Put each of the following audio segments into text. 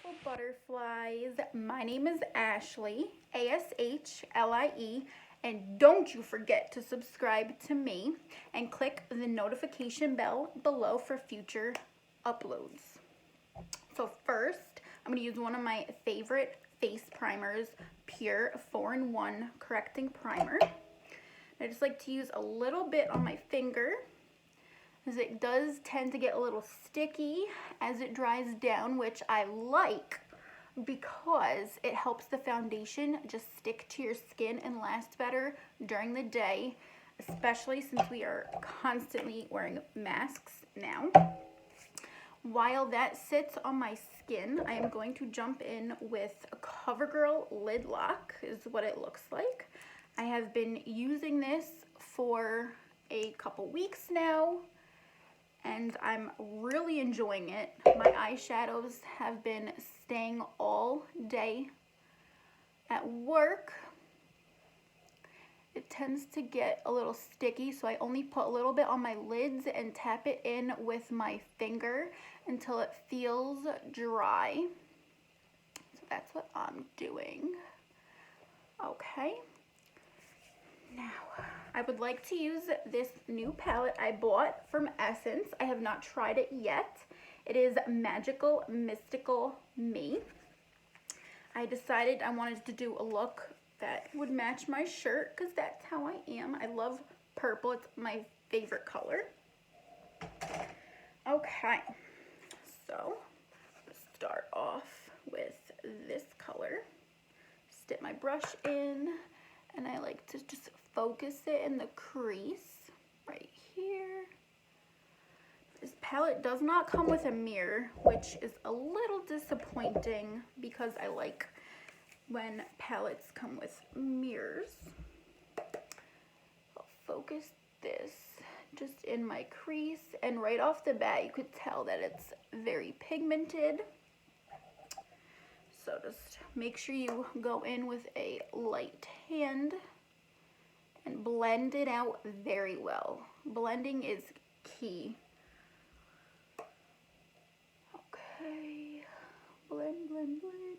beautiful butterflies. My name is Ashley, Ashlie, and don't you forget to subscribe to me and click the notification bell below for future uploads. So first, I'm going to use one of my favorite face primers, Pure 4-in-1 Correcting Primer. I just like to use a little bit on my finger, as it does tend to get a little sticky as it dries down, which I like because it helps the foundation just stick to your skin and last better during the day, especially since we are constantly wearing masks now. While that sits on my skin, I am going to jump in with a CoverGirl Lid Lock, is what it looks like. I have been using this for a couple weeks now, and I'm really enjoying it. My eyeshadows have been staying all day at work. It tends to get a little sticky, so I only put a little bit on my lids and tap it in with my finger until it feels dry. So that's what I'm doing. Okay. Now, I would like to use this new palette I bought from Essence. I have not tried it yet. It is Magical Mystical Me. I decided I wanted to do a look that would match my shirt because that's how I am. I love purple. It's my favorite color. Okay, so let's start off with this color. Just dip my brush in, and I like to just focus it in the crease right here. This palette does not come with a mirror, which is a little disappointing because I like when palettes come with mirrors. I'll focus this just in my crease, and right off the bat you could tell that it's very pigmented. So just make sure you go in with a light hand and blend it out very well. Blending is key. Okay, blend, blend, blend.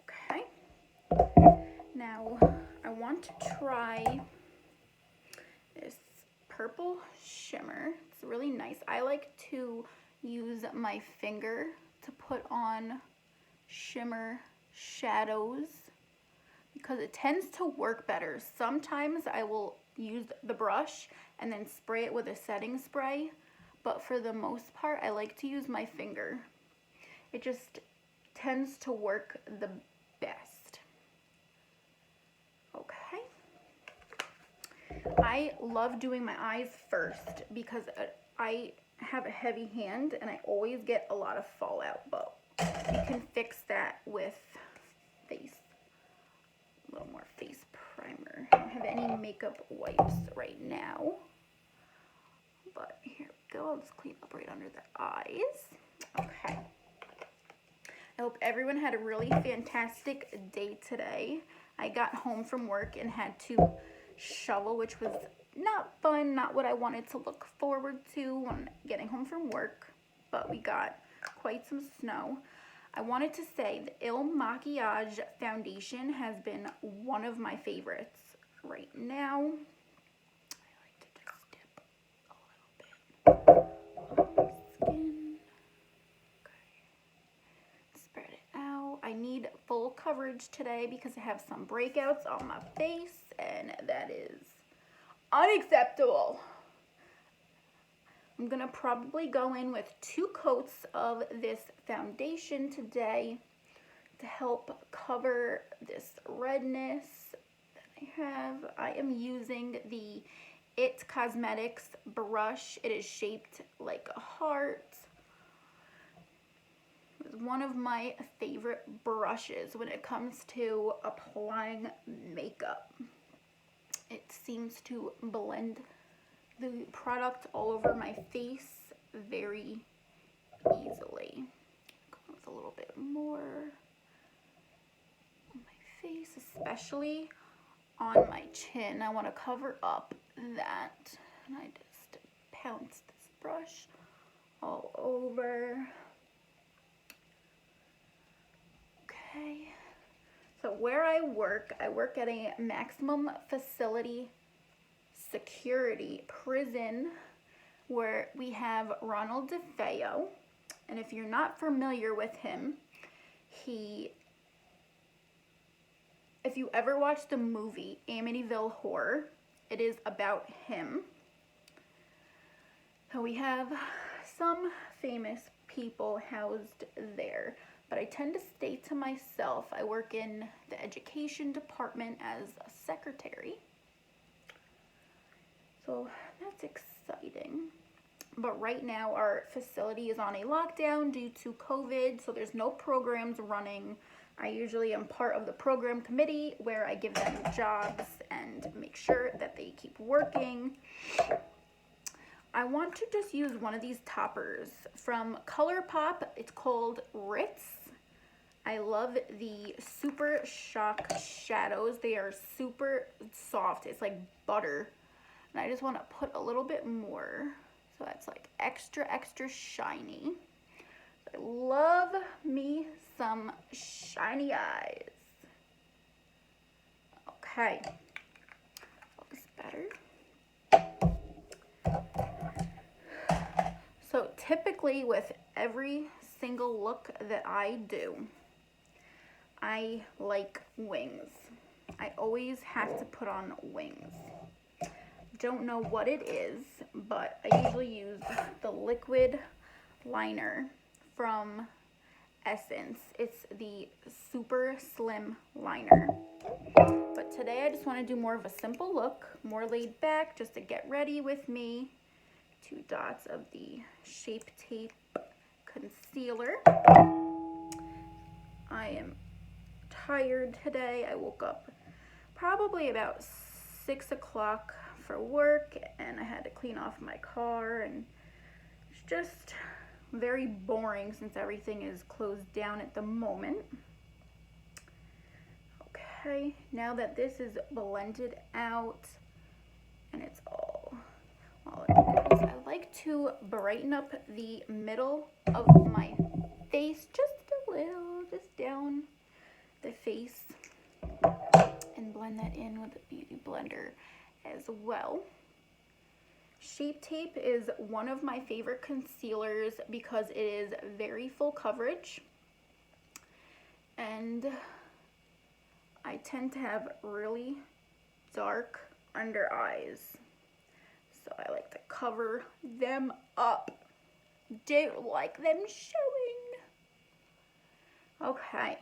Okay, now I want to try this purple shimmer. It's really nice. I like to use my finger to put on shimmer shadows because it tends to work better. Sometimes I will use the brush and then spray it with a setting spray, but for the most part I like to use my finger. It just tends to work the best. Okay. I love doing my eyes first because I have a heavy hand and I always get a lot of fallout, but you can fix that with a little more face primer. I don't have any makeup wipes right now, but here we go. I'll just clean up right under the eyes. Okay. I hope everyone had a really fantastic day today. I got home from work and had to shovel, which was not fun, not what I wanted to look forward to when getting home from work, but we got quite some snow. I wanted to say the Il Makiage foundation has been one of my favorites right now. I like to just dip a little bit on my skin. Okay. Spread it out. I need full coverage today because I have some breakouts on my face, and that is unacceptable. I'm gonna probably go in with 2 coats of this foundation today to help cover this redness that I have. I am using the It Cosmetics brush. It is shaped like a heart. It's one of my favorite brushes when it comes to applying makeup. It seems to blend the product all over my face very easily. Go with a little bit more on my face, especially on my chin. I want to cover up that, and I just pounce this brush all over. Okay. So where I work at a maximum facility security prison where we have Ronald DeFeo. And if you're not familiar with him, if you ever watched the movie Amityville Horror, it is about him. So we have some famous people housed there, but I tend to stay to myself. I work in the education department as a secretary. So that's exciting. But right now our facility is on a lockdown due to COVID, so there's no programs running. I usually am part of the program committee where I give them jobs and make sure that they keep working. I want to just use one of these toppers from ColourPop. It's called Ritz. I love the Super Shock shadows. They are super soft. It's like butter. And I just want to put a little bit more. So that's like extra, extra shiny. I love me some shiny eyes. Okay. Looks better. So typically with every single look that I do, I like wings. I always have to put on wings. Don't know what it is, but I usually use the liquid liner from Essence. It's the super slim liner. But today I just want to do more of a simple look, more laid back, just to get ready with me. 2 dots of the Shape Tape concealer. I am tired today. I woke up probably about 6 o'clock for work, and I had to clean off my car, and it's just very boring since everything is closed down at the moment. Okay, now that this is blended out and it's all good, I like to brighten up the middle of my face just a little, just down the face, and blend that in with a beauty blender as well. Shape Tape is one of my favorite concealers because it is very full coverage, and I tend to have really dark under eyes, so I like to cover them up. Don't like them showing. Okay.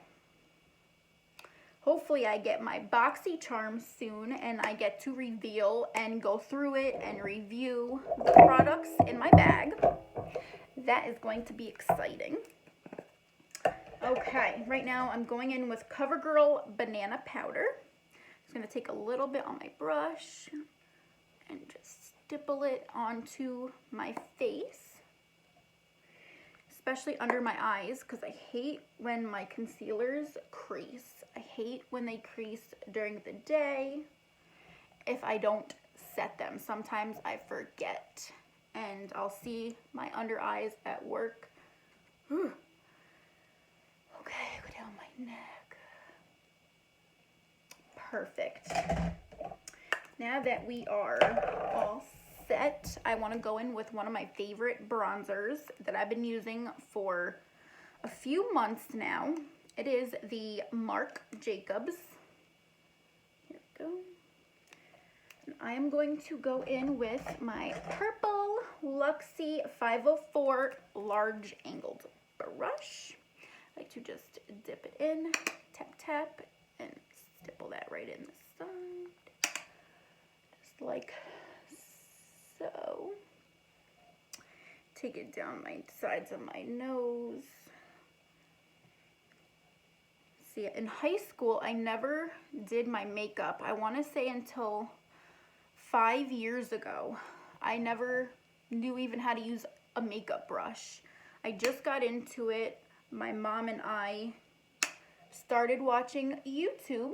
Hopefully I get my boxy charm soon and I get to reveal and go through it and review the products in my bag. That is going to be exciting. Okay, right now I'm going in with CoverGirl Banana Powder. I'm just going to take a little bit on my brush and just stipple it onto my face, especially under my eyes, because I hate when my concealers crease. I hate when they crease during the day if I don't set them. Sometimes I forget and I'll see my under eyes at work. Whew. Okay, go down my neck. Perfect. Now that we are all set, I want to go in with one of my favorite bronzers that I've been using for a few months now. It is the Marc Jacobs. Here we go. And I am going to go in with my purple Luxie 504 large angled brush. I like to just dip it in, tap, tap, and stipple that right in the side. Just like so. Take it down my sides of my nose. See, in high school, I never did my makeup. I want to say until 5 years ago. I never knew even how to use a makeup brush. I just got into it. My mom and I started watching YouTube,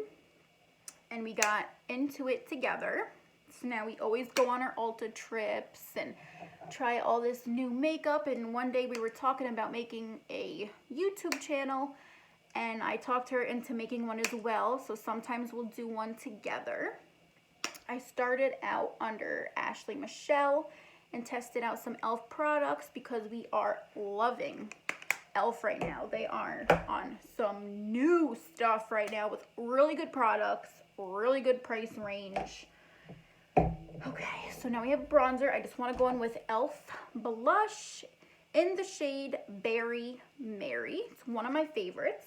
and we got into it together. So now we always go on our Ulta trips and try all this new makeup. And one day we were talking about making a YouTube channel, and I talked her into making one as well. So sometimes we'll do one together. I started out under Ashley Michelle and tested out some e.l.f. products because we are loving e.l.f. right now. They are on some new stuff right now with really good products, really good price range. Okay, so now we have bronzer. I just want to go in with e.l.f. blush in the shade Berry Mary. It's one of my favorites.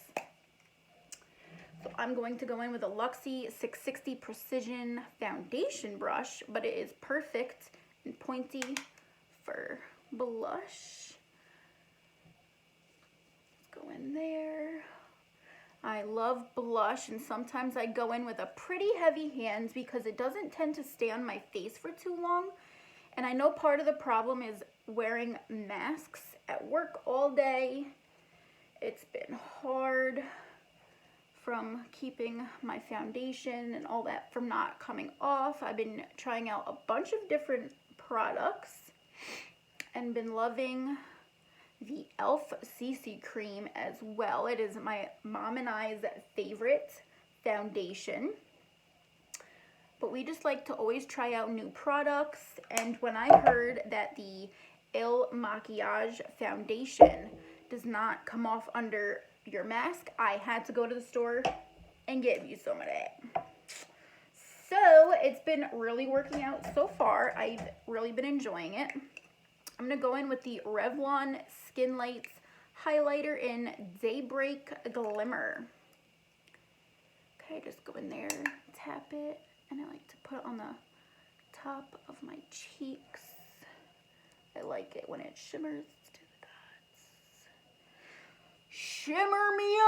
So I'm going to go in with a Luxie 660 Precision Foundation brush, but it is perfect and pointy for blush. Let's go in there. I love blush, and sometimes I go in with a pretty heavy hand because it doesn't tend to stay on my face for too long. And I know part of the problem is wearing masks at work all day. It's been hard from keeping my foundation and all that from not coming off. I've been trying out a bunch of different products and been loving the e.l.f. CC cream as well. It is my mom and I's favorite foundation. But we just like to always try out new products. And when I heard that the Il Makiage foundation does not come off under your mask, I had to go to the store and get you some of that. So it's been really working out so far. I've really been enjoying it. I'm going to go in with the Revlon Skin Lights highlighter in Daybreak Glimmer. Okay, just go in there, tap it, and I like to put it on the top of my cheeks. I like it when it shimmers to the dots. Shimmer me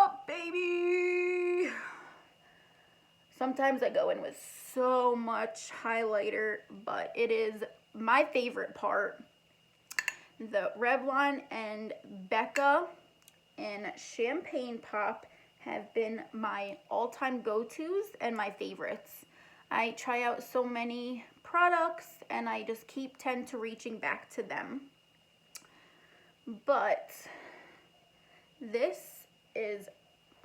up, baby! Sometimes I go in with so much highlighter, but it is my favorite part. The Revlon and Becca and Champagne Pop have been my all-time go-tos and my favorites. I try out so many products and I just tend to reaching back to them. But this is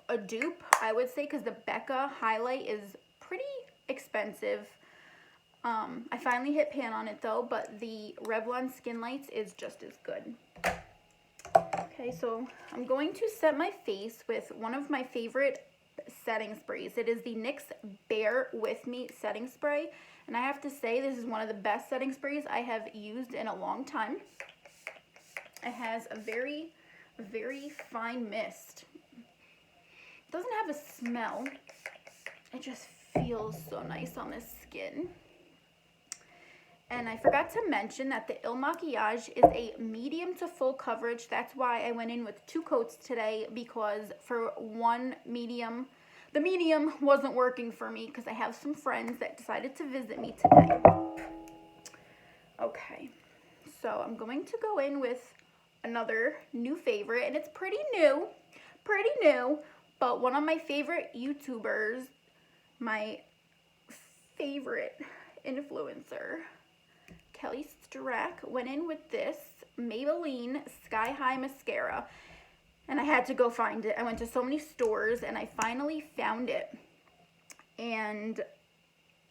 a dupe, I would say, because the Becca highlight is pretty expensive. I finally hit pan on it though, but the Revlon Skin Lights is just as good. Okay, so I'm going to set my face with one of my favorite setting sprays. It is the NYX Bear With Me setting spray, and I have to say this is one of the best setting sprays I have used in a long time. It has a very, very fine mist. It doesn't have a smell. It just feels so nice on the skin. And I forgot to mention that the Il Makiage is a medium to full coverage. That's why I went in with 2 coats today, because for one medium, the medium wasn't working for me because I have some friends that decided to visit me today. Okay, so I'm going to go in with another new favorite, and it's pretty new, but one of my favorite YouTubers, my favorite influencer, Kelly Strack, went in with this Maybelline Sky High Mascara, and I had to go find it. I went to so many stores and I finally found it, and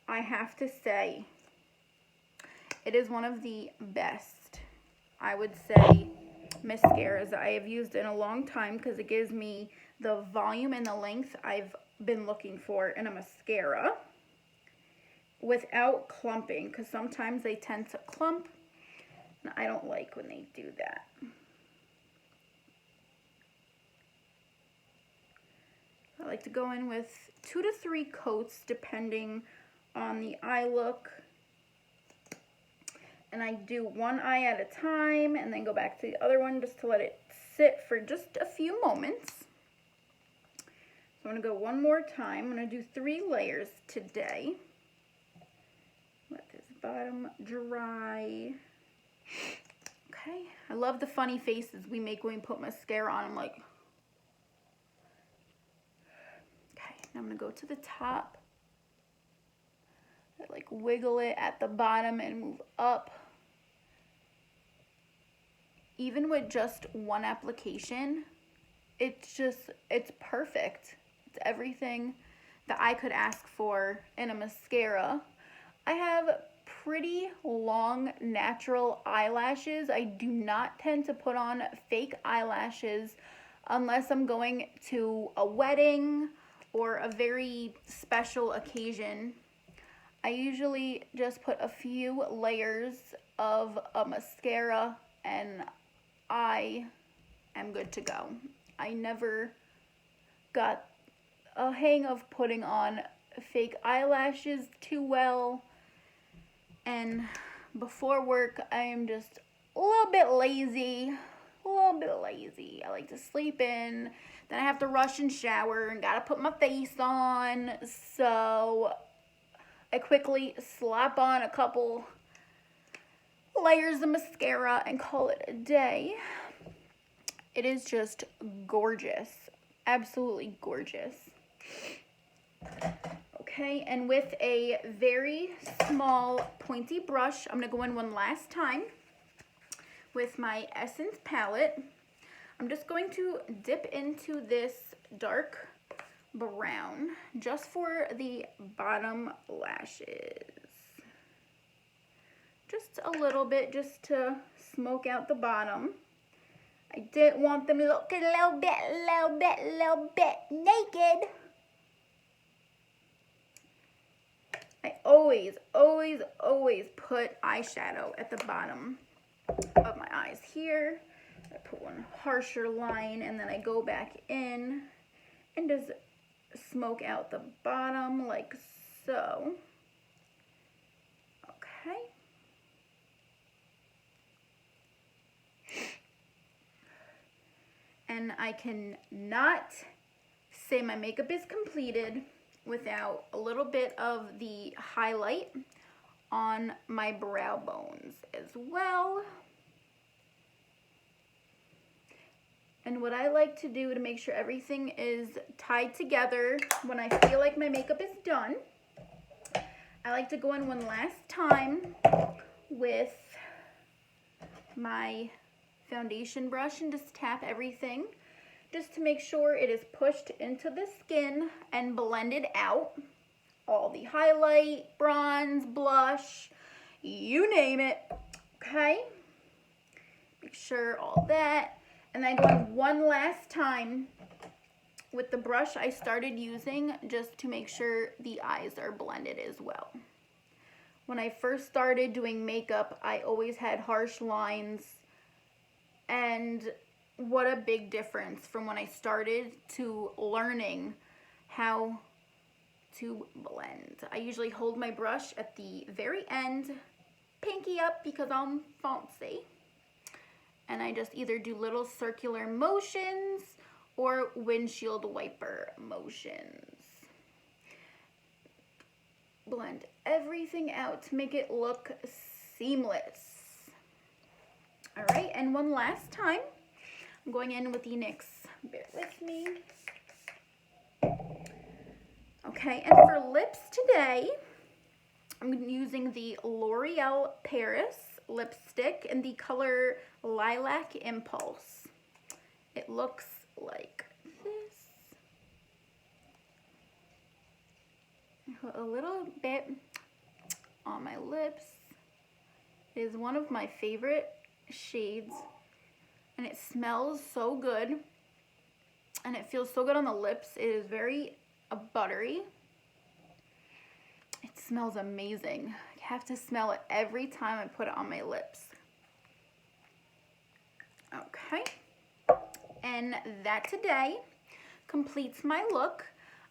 I have to say it is one of the best, I would say, mascaras I have used in a long time, because it gives me the volume and the length I've been looking for in a mascara without clumping, because sometimes they tend to clump and I don't like when they do that. I like to go in with 2 to 3 coats depending on the eye look, and I do one eye at a time and then go back to the other one just to let it sit for just a few moments. So I'm going to go one more time. I'm going to do 3 layers today. Let this bottom dry. Okay, I love the funny faces we make when we put mascara on. I'm like, okay, now I'm going to go to the top I like wiggle it at the bottom and move up. Even with just one application, it's perfect. It's everything that I could ask for in a mascara. I have pretty long natural eyelashes. I do not tend to put on fake eyelashes unless I'm going to a wedding or a very special occasion. I usually just put a few layers of a mascara and I am good to go. I never got a hang of putting on fake eyelashes too well. And before work, I am just a little bit lazy. I like to sleep in. Then I have to rush and shower and gotta put my face on. So I quickly slap on a couple layers of mascara and call it a day. It is just gorgeous. Absolutely gorgeous. Okay, and with a very small pointy brush, I'm going to go in one last time with my Essence palette. I'm just going to dip into this dark brown just for the bottom lashes. Just a little bit, just to smoke out the bottom. I didn't want them to look a little bit naked. I always put eyeshadow at the bottom of my eyes here. I put one harsher line and then I go back in and just smoke out the bottom like so. Okay. And I cannot say my makeup is completed without a little bit of the highlight on my brow bones as well. And what I like to do to make sure everything is tied together when I feel like my makeup is done, I like to go in one last time with my foundation brush and just tap everything just to make sure it is pushed into the skin and blended out. All the highlight, bronze, blush, you name it. Okay? Make sure all that. And then I go in one last time with the brush I started using just to make sure the eyes are blended as well. When I first started doing makeup, I always had harsh lines, and what a big difference from when I started to learning how to blend. I usually hold my brush at the very end, pinky up because I'm fancy, and I just either do little circular motions or windshield wiper motions. Blend everything out to make it look seamless. All right, and one last time, I'm going in with the NYX. Bear with me. Okay, and for lips today, I'm using the L'Oreal Paris lipstick in the color Lilac Impulse. It looks like this. I put a little bit on my lips. It is one of my favorite shades, and it smells so good, and it feels so good on the lips. It is very buttery. It smells amazing. I have to smell it every time I put it on my lips. Okay, and that today completes my look.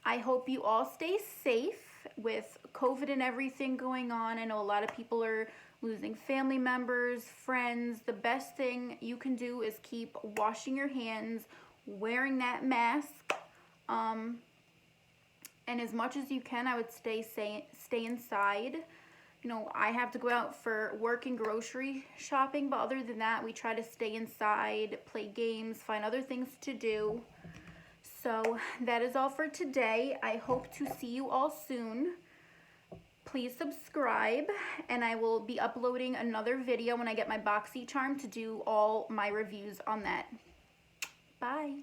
I hope you all stay safe with COVID and everything going on. I know a lot of people are losing family members, friends. The best thing you can do is keep washing your hands, wearing that mask, and as much as you can, I would stay inside. You know, I have to go out for work and grocery shopping, but other than that, we try to stay inside, play games, find other things to do. So that is all for today. I hope to see you all soon. please subscribe, and I will be uploading another video when I get my boxy charm to do all my reviews on that. Bye.